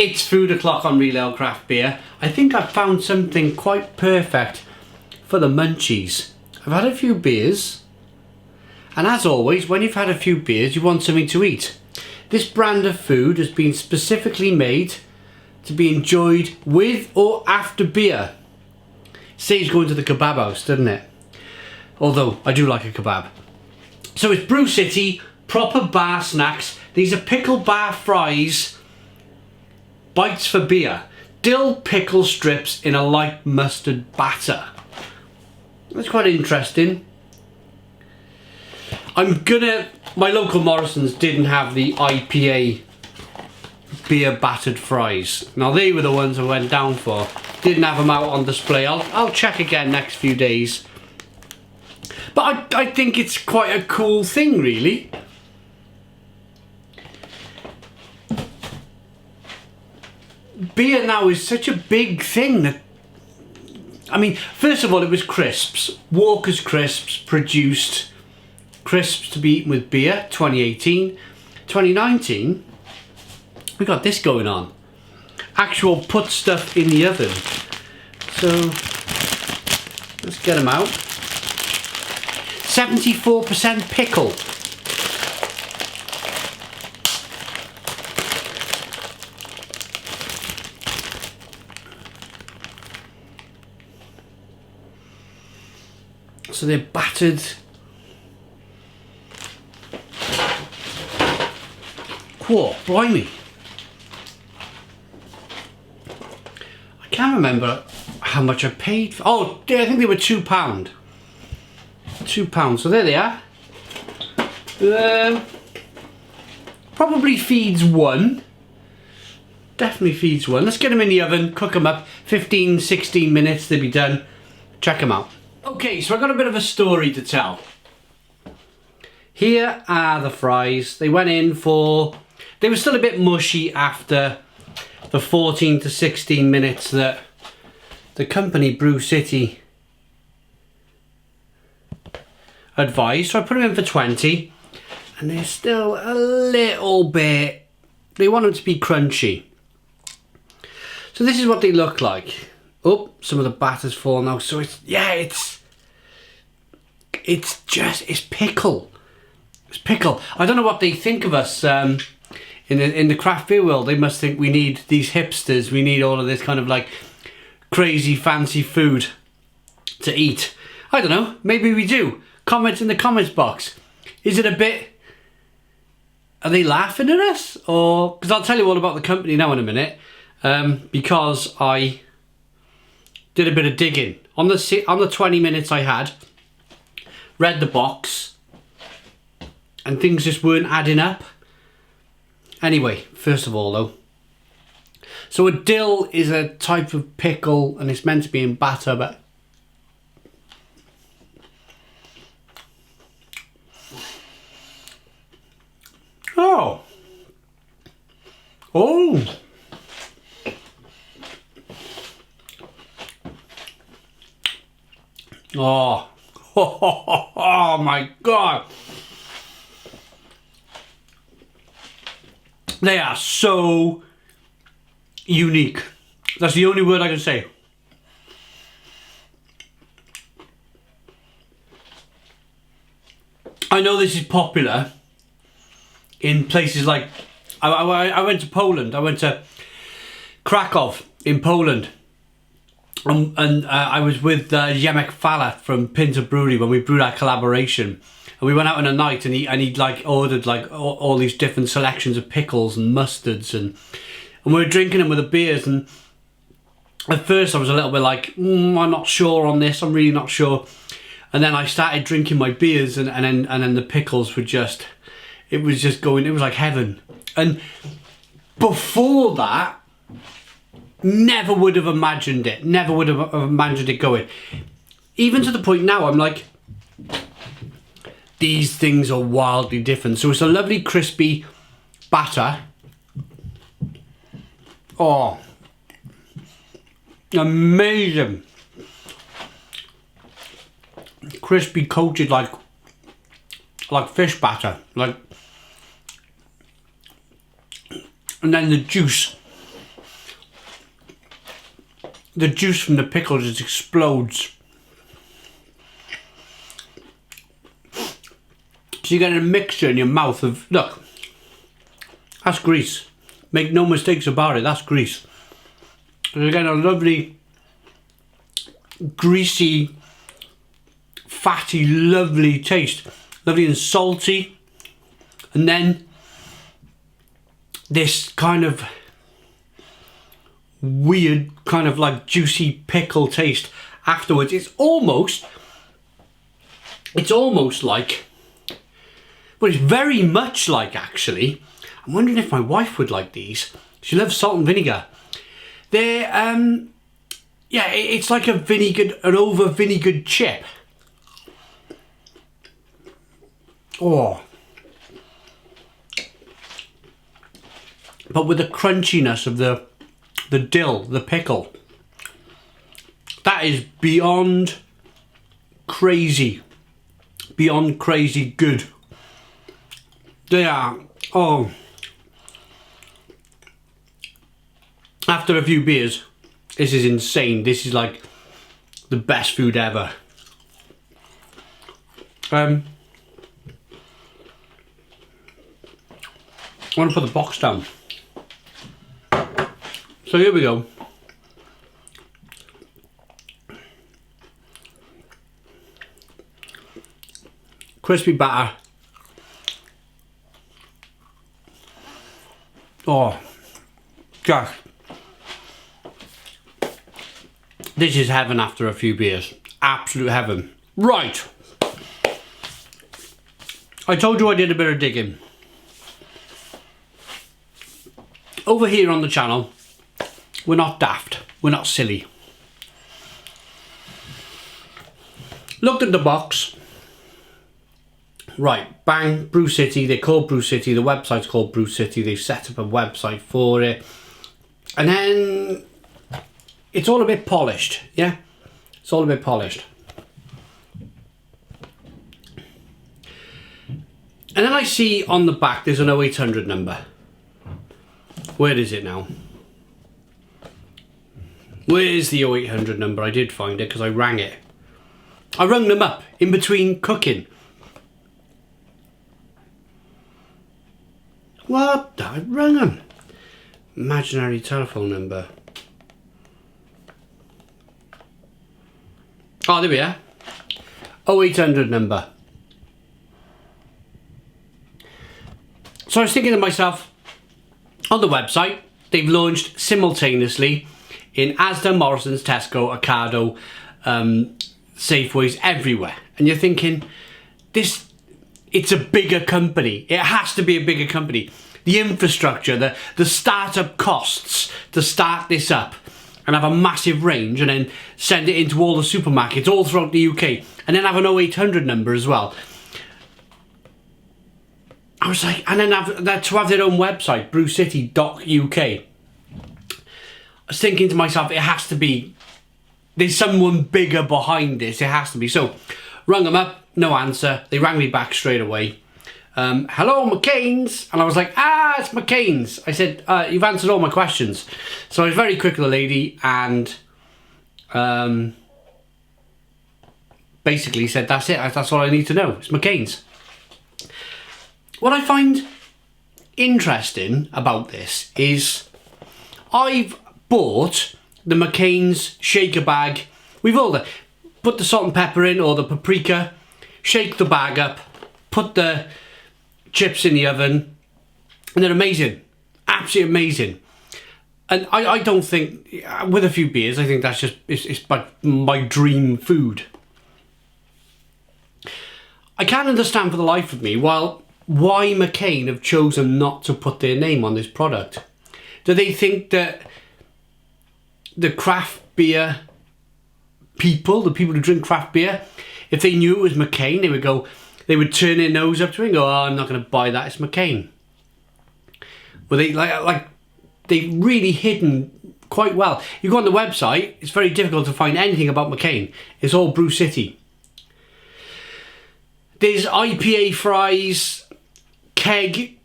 It's food o'clock on Real Ale Craft Beer. I think I've found something quite perfect for the munchies. I've had a few beers, and as always, when you've had a few beers, you want something to eat. This brand of food has been specifically made to be enjoyed with or after beer. Saves going to the kebab house, doesn't it? Although, I do like a kebab. So it's Brew City, proper bar snacks. These are Pickle Bar Fries, bites for beer. Dill pickle strips in a light mustard batter. That's quite interesting. My local Morrison's didn't have the IPA beer battered fries. Now they were the ones I went down for. Didn't have them out on display. I'll check again next few days. But I think it's quite a cool thing, really. Beer now is such a big thing that, I mean, first of all, it was crisps. Walker's Crisps produced crisps to be eaten with beer, 2018. 2019, we got this going on. Actual put stuff in the oven. So, let's get them out. 74% pickle. So they're battered. Whoa, blimey. I can't remember how much I paid for. Oh, I think they were £2. £2. So there they are. Probably feeds one. Definitely feeds one. Let's get them in the oven, cook them up. 15-16 minutes, they'll be done. Check them out. Okay, so I've got a bit of a story to tell. Here are the fries. They went in for... They were still a bit mushy after the 14 to 16 minutes that the company Brew City advised. So I put them in for 20, and they're still a little bit... They want them to be crunchy. So this is what they look like. Oh, some of the batter's fallen now. So it's, yeah, it's pickle. It's pickle. I don't know what they think of us in the craft beer world. They must think we need these hipsters. We need all of this kind of like crazy fancy food to eat. I don't know. Maybe we do. Comment in the comments box. Is it a bit... Are they laughing at us? Or... Because I'll tell you all about the company now in a minute. Because I did a bit of digging. On the 20 minutes I had, read the box, and things just weren't adding up. Anyway, first of all though, so a dill is a type of pickle and it's meant to be in batter, but oh oh my god, they are so unique. That's the only word I can say. I know this is popular in places like I went to Poland. I went to Krakow in Poland. And I was with Yemek Fala from Pinter Brewery when we brewed our collaboration, and we went out on a night, and he like ordered like all these different selections of pickles and mustards, and we were drinking them with the beers. And at first I was a little bit like, I'm not sure on this. I'm really not sure. And then I started drinking my beers, and then the pickles were just, it was just going. It was like heaven. And before that, never would have imagined it. Never would have imagined it going. Even to the point now, I'm like, these things are wildly different. So it's a lovely crispy batter. Oh, amazing. Crispy coated like fish batter. Like, and then the juice the juice from the pickle just explodes. So you get a mixture in your mouth of, look, that's grease. Make no mistakes about it, that's grease. And you get a lovely, greasy, fatty, lovely taste. Lovely and salty. And then this kind of weird, kind of like juicy pickle taste afterwards. It's almost like, well, it's very much like, actually, I'm wondering if my wife would like these. She loves salt and vinegar. They're, yeah, it's like an over vinegared chip. Oh. But with the crunchiness of the dill, the pickle. That is beyond crazy. Beyond crazy good. They are, oh. After a few beers, this is insane. This is like the best food ever. I want to put the box down. So here we go. Crispy batter. Oh, gosh. This is heaven after a few beers. Absolute heaven. Right. I told you I did a bit of digging. Over here on the channel, we're not daft. We're not silly. Looked at the box. Right, bang, Brew City. They're called Brew City. The website's called Brew City. They've set up a website for it. And then it's all a bit polished, yeah? It's all a bit polished. And then I see on the back there's an 0800 number. Where is it now? Where is the 0800 number? I did find it because I rang it. I rung them up in between cooking. What? I rang them. Imaginary telephone number. Oh, there we are. 0800 number. So I was thinking to myself, on the website, they've launched simultaneously in Asda, Morrison's, Tesco, Ocado, Safeways, everywhere. And you're thinking, it's a bigger company. It has to be a bigger company. The infrastructure, the startup costs to start this up and have a massive range and then send it into all the supermarkets all throughout the UK and then have an 0800 number as well. I was like, and then to have their own website, brewcity.uk. I was thinking to myself, it has to be, there's someone bigger behind this, it has to be. So, rung them up, no answer. They rang me back straight away. Hello, McCain's. And I was like, it's McCain's. I said, you've answered all my questions. So I was very quick with the lady and basically said, that's it, that's all I need to know. It's McCain's. What I find interesting about this is I've bought the McCain's shaker bag. We've all done. Put the salt and pepper in or the paprika, shake the bag up, put the chips in the oven, and they're amazing. Absolutely amazing. And I don't think, with a few beers, I think that's just, it's my dream food. I can't understand for the life of me why McCain have chosen not to put their name on this product. Do they think that the craft beer people, the people who drink craft beer, if they knew it was McCain, they would turn their nose up to it and go, I'm not going to buy that, it's McCain. Well, they they've really hidden quite well. You go on the website, it's very difficult to find anything about McCain. It's all Brew City. There's IPA fries, keg,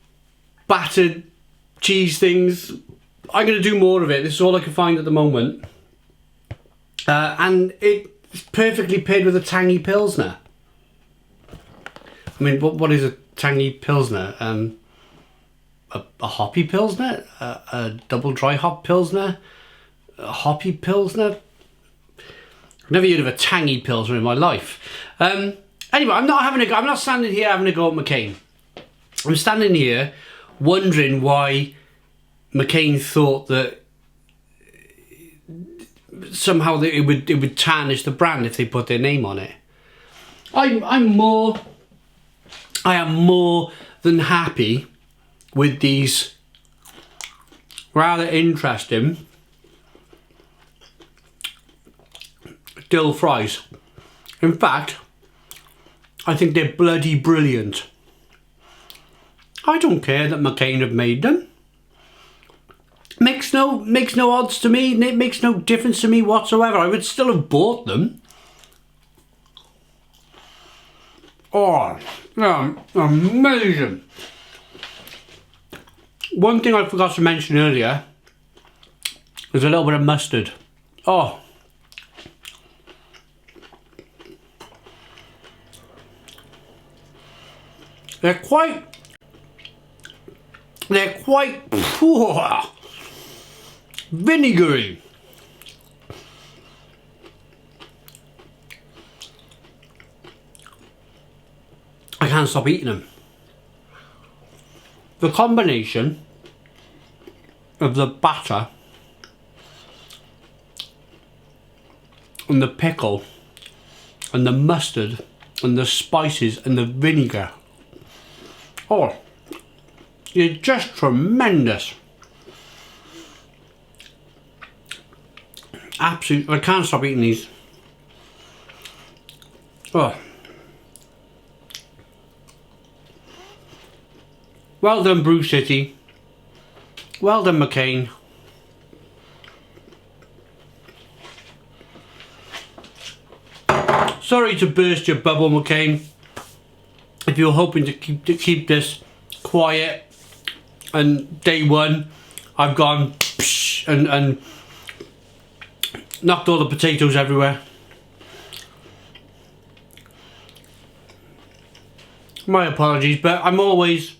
battered cheese things. I'm going to do more of it. This is all I can find at the moment. And it's perfectly paired with a tangy Pilsner. I mean, what is a tangy Pilsner? A hoppy Pilsner? A double dry hop Pilsner? A hoppy Pilsner? I've never heard of a tangy Pilsner in my life. Anyway, I'm not standing here having a go at McCain. I'm standing here wondering why McCain thought that somehow it would tarnish the brand if they put their name on it. I am more than happy with these rather interesting dill fries. In fact, I think they're bloody brilliant. I don't care that McCain have made them. Makes no odds to me. It makes no difference to me whatsoever. I would still have bought them. Oh, yeah, amazing. One thing I forgot to mention earlier is a little bit of mustard. Oh. They're quite vinegary. I can't stop eating them. The combination of the batter and the pickle and the mustard and the spices and the vinegar. Oh, it's just tremendous. Absolutely, I can't stop eating these. Oh. Well done, Brew City. Well done, McCain. Sorry to burst your bubble, McCain. If you're hoping to keep this quiet, and day one, I've gone psh, and knocked all the potatoes everywhere. My apologies, but I'm always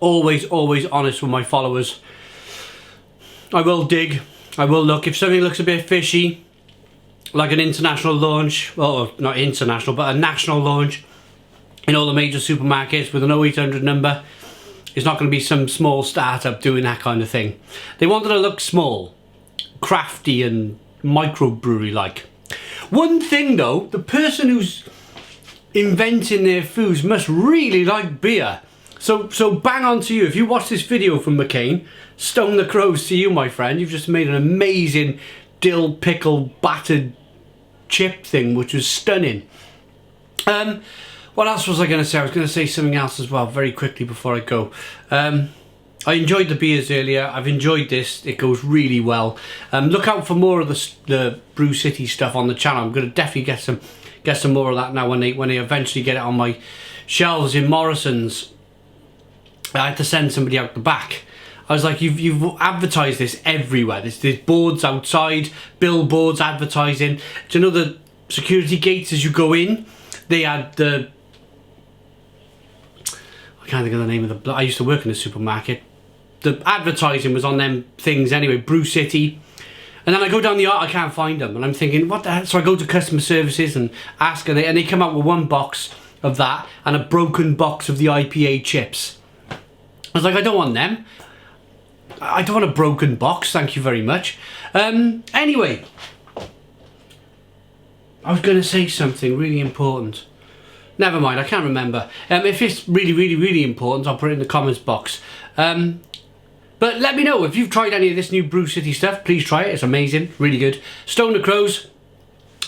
honest with my followers. I will dig, I will look. If something looks a bit fishy, like an international launch, well, not international, but a national launch in all the major supermarkets with an 0800 number, it's not going to be some small startup doing that kind of thing. They wanted to look small, crafty and microbrewery like. One thing though, the person who's inventing their foods must really like beer. So bang on to you. If you watch this video from McCain, stone the crows to you, my friend. You've just made an amazing dill pickle battered chip thing, which was stunning. What else was I going to say? I was going to say something else as well very quickly before I go. I enjoyed the beers earlier. I've enjoyed this. It goes really well. Look out for more of the Brew City stuff on the channel. I'm going to definitely get some more of that now when they eventually get it on my shelves in Morrison's. I had to send somebody out the back. I was like, you've advertised this everywhere. There's boards outside, billboards advertising. Do you know the security gates as you go in? They had the... I can't think of the name of the... I used to work in a supermarket. The advertising was on them things anyway, Brew City. And then I go down the aisle, I can't find them. And I'm thinking, what the hell? So I go to customer services and ask, and they come out with one box of that and a broken box of the IPA chips. I was like, I don't want them. I don't want a broken box, thank you very much. Anyway, I was going to say something really important. Never mind, I can't remember. If it's really important, I'll put it in the comments box. But let me know if you've tried any of this new Brew City stuff. Please try it, it's amazing, really good. Stone the Crows,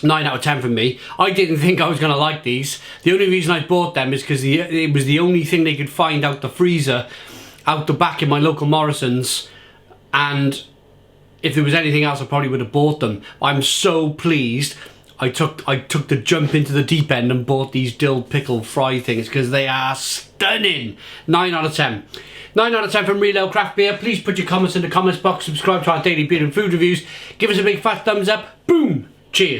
9 out of 10 from me. I didn't think I was going to like these. The only reason I bought them is because it was the only thing they could find out the freezer out the back in my local Morrison's, and if there was anything else I probably would have bought them. I'm so pleased I took the jump into the deep end and bought these dill pickle fry things because they are stunning. 9 out of 10. 9 out of 10 from Real Ale Craft Beer. Please put your comments in the comments box. Subscribe to our daily beer and food reviews. Give us a big fat thumbs up. Boom. Cheers.